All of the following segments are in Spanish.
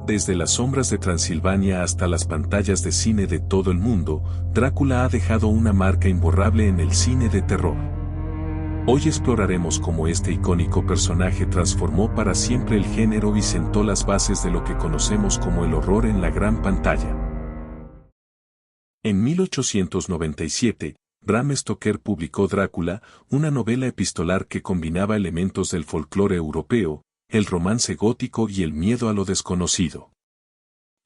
Desde las sombras de Transilvania hasta las pantallas de cine de todo el mundo, Drácula ha dejado una marca imborrable en el cine de terror. Hoy exploraremos cómo este icónico personaje transformó para siempre el género y sentó las bases de lo que conocemos como el horror en la gran pantalla. En 1897, Bram Stoker publicó Drácula, una novela epistolar que combinaba elementos del folclore europeo, el romance gótico y el miedo a lo desconocido.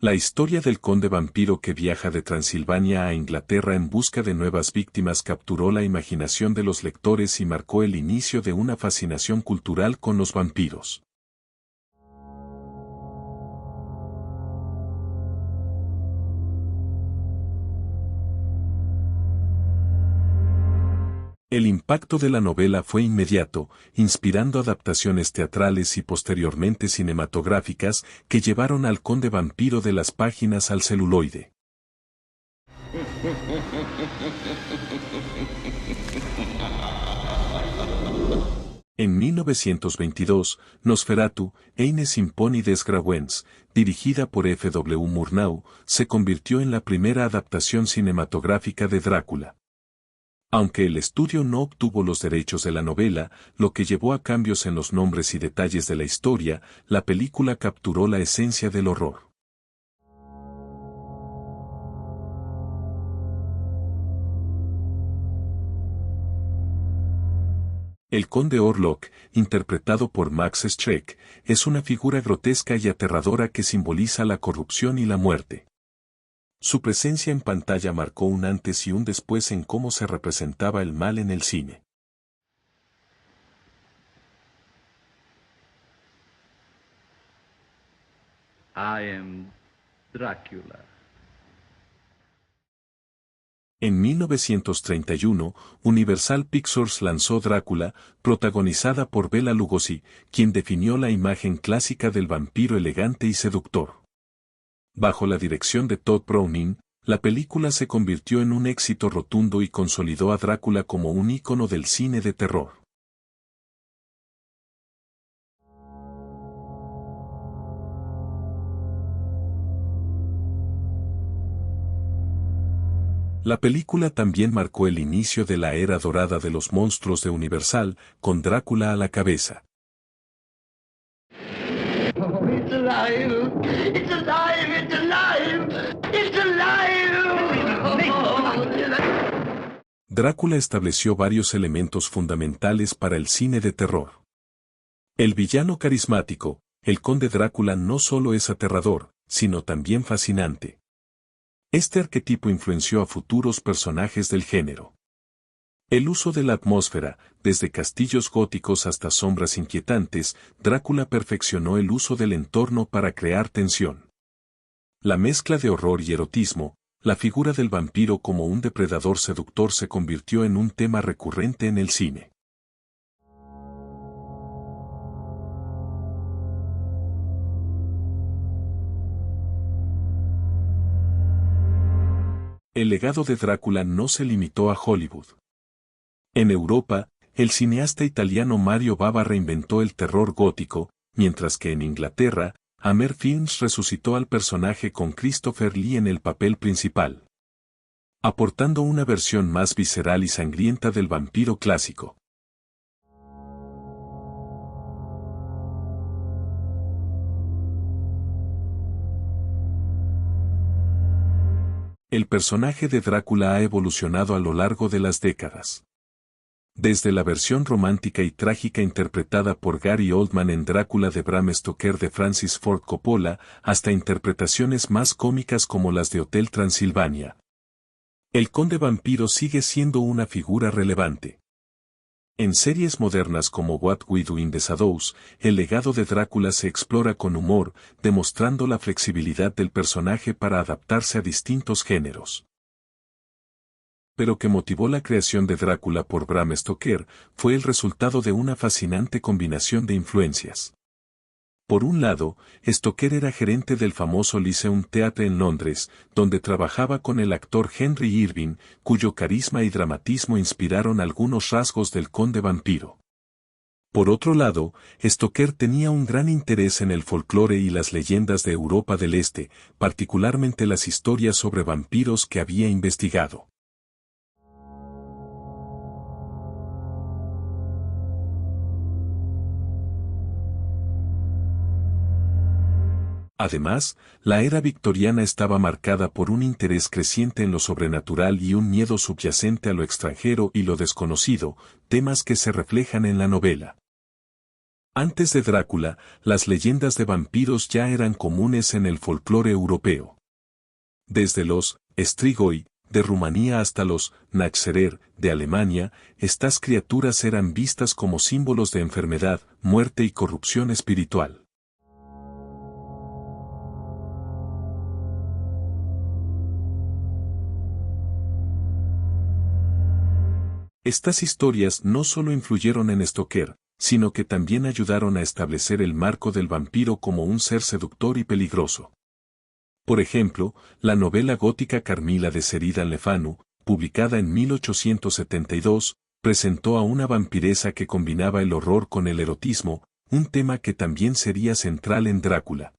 La historia del conde vampiro que viaja de Transilvania a Inglaterra en busca de nuevas víctimas capturó la imaginación de los lectores y marcó el inicio de una fascinación cultural con los vampiros. El impacto de la novela fue inmediato, inspirando adaptaciones teatrales y posteriormente cinematográficas que llevaron al conde vampiro de las páginas al celuloide. En 1922, Nosferatu, Eines imponi des Grauens, dirigida por F. W. Murnau, se convirtió en la primera adaptación cinematográfica de Drácula. Aunque el estudio no obtuvo los derechos de la novela, lo que llevó a cambios en los nombres y detalles de la historia, la película capturó la esencia del horror. El conde Orlok, interpretado por Max Schreck, es una figura grotesca y aterradora que simboliza la corrupción y la muerte. Su presencia en pantalla marcó un antes y un después en cómo se representaba el mal en el cine. I am Dracula. En 1931, Universal Pictures lanzó Drácula, protagonizada por Bela Lugosi, quien definió la imagen clásica del vampiro elegante y seductor. Bajo la dirección de Todd Browning, la película se convirtió en un éxito rotundo y consolidó a Drácula como un ícono del cine de terror. La película también marcó el inicio de la era dorada de los monstruos de Universal, con Drácula a la cabeza. Oh, it's alive! It's alive! It's alive! It's alive! Drácula estableció varios elementos fundamentales para el cine de terror. El villano carismático, el conde Drácula no solo es aterrador, sino también fascinante. Este arquetipo influenció a futuros personajes del género. El uso de la atmósfera, desde castillos góticos hasta sombras inquietantes, Drácula perfeccionó el uso del entorno para crear tensión. La mezcla de horror y erotismo, la figura del vampiro como un depredador seductor se convirtió en un tema recurrente en el cine. El legado de Drácula no se limitó a Hollywood. En Europa, el cineasta italiano Mario Bava reinventó el terror gótico, mientras que en Inglaterra, Hammer Films resucitó al personaje con Christopher Lee en el papel principal, aportando una versión más visceral y sangrienta del vampiro clásico. El personaje de Drácula ha evolucionado a lo largo de las décadas. Desde la versión romántica y trágica interpretada por Gary Oldman en Drácula de Bram Stoker de Francis Ford Coppola, hasta interpretaciones más cómicas como las de Hotel Transilvania. El conde vampiro sigue siendo una figura relevante. En series modernas como What We Do in the Shadows, el legado de Drácula se explora con humor, demostrando la flexibilidad del personaje para adaptarse a distintos géneros. Pero que motivó la creación de Drácula por Bram Stoker fue el resultado de una fascinante combinación de influencias. Por un lado, Stoker era gerente del famoso Lyceum Theatre en Londres, donde trabajaba con el actor Henry Irving, cuyo carisma y dramatismo inspiraron algunos rasgos del conde vampiro. Por otro lado, Stoker tenía un gran interés en el folclore y las leyendas de Europa del Este, particularmente las historias sobre vampiros que había investigado. Además, la era victoriana estaba marcada por un interés creciente en lo sobrenatural y un miedo subyacente a lo extranjero y lo desconocido, temas que se reflejan en la novela. Antes de Drácula, las leyendas de vampiros ya eran comunes en el folclore europeo. Desde los Strigoi, de Rumanía hasta los Naxxerer, de Alemania, estas criaturas eran vistas como símbolos de enfermedad, muerte y corrupción espiritual. Estas historias no solo influyeron en Stoker, sino que también ayudaron a establecer el marco del vampiro como un ser seductor y peligroso. Por ejemplo, la novela gótica Carmila de Sheridan Le Fanu, publicada en 1872, presentó a una vampiresa que combinaba el horror con el erotismo, un tema que también sería central en Drácula.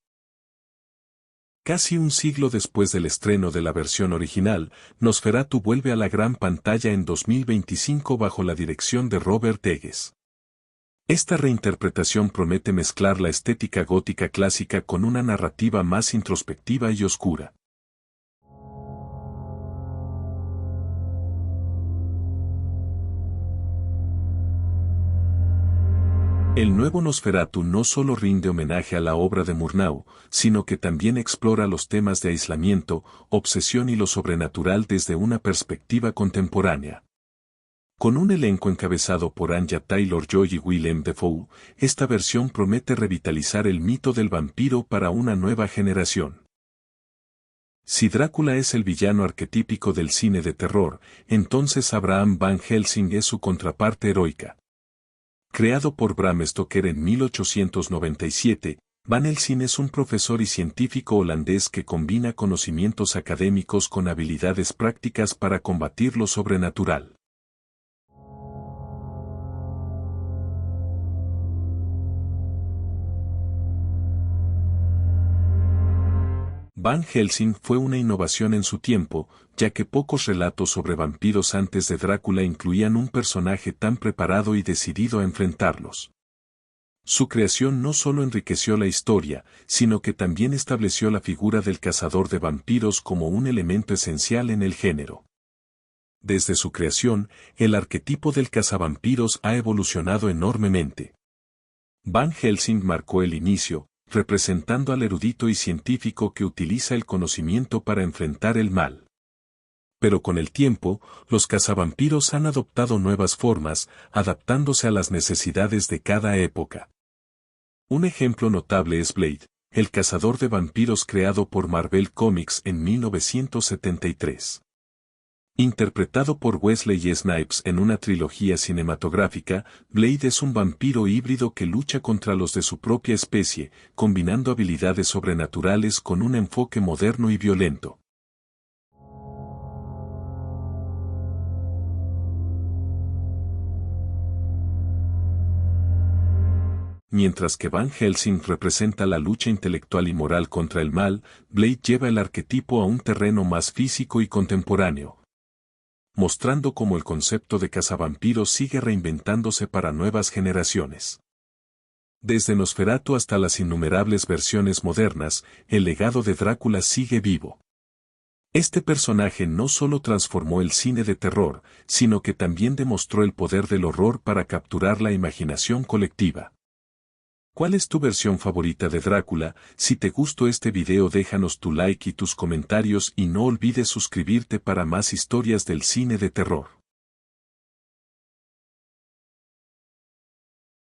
Casi un siglo después del estreno de la versión original, Nosferatu vuelve a la gran pantalla en 2025 bajo la dirección de Robert Eggers. Esta reinterpretación promete mezclar la estética gótica clásica con una narrativa más introspectiva y oscura. El nuevo Nosferatu no solo rinde homenaje a la obra de Murnau, sino que también explora los temas de aislamiento, obsesión y lo sobrenatural desde una perspectiva contemporánea. Con un elenco encabezado por Anya Taylor-Joy y Willem Dafoe, esta versión promete revitalizar el mito del vampiro para una nueva generación. Si Drácula es el villano arquetípico del cine de terror, entonces Abraham Van Helsing es su contraparte heroica. Creado por Bram Stoker en 1897, Van Helsing es un profesor y científico holandés que combina conocimientos académicos con habilidades prácticas para combatir lo sobrenatural. Van Helsing fue una innovación en su tiempo, ya que pocos relatos sobre vampiros antes de Drácula incluían un personaje tan preparado y decidido a enfrentarlos. Su creación no solo enriqueció la historia, sino que también estableció la figura del cazador de vampiros como un elemento esencial en el género. Desde su creación, el arquetipo del cazavampiros ha evolucionado enormemente. Van Helsing marcó el inicio, representando al erudito y científico que utiliza el conocimiento para enfrentar el mal. Pero con el tiempo, los cazavampiros han adoptado nuevas formas, adaptándose a las necesidades de cada época. Un ejemplo notable es Blade, el cazador de vampiros creado por Marvel Comics en 1973. Interpretado por Wesley Snipes en una trilogía cinematográfica, Blade es un vampiro híbrido que lucha contra los de su propia especie, combinando habilidades sobrenaturales con un enfoque moderno y violento. Mientras que Van Helsing representa la lucha intelectual y moral contra el mal, Blade lleva el arquetipo a un terreno más físico y contemporáneo, mostrando cómo el concepto de cazavampiros sigue reinventándose para nuevas generaciones. Desde Nosferatu hasta las innumerables versiones modernas, el legado de Drácula sigue vivo. Este personaje no solo transformó el cine de terror, sino que también demostró el poder del horror para capturar la imaginación colectiva. ¿Cuál es tu versión favorita de Drácula? Si te gustó este video déjanos tu like y tus comentarios y no olvides suscribirte para más historias del cine de terror.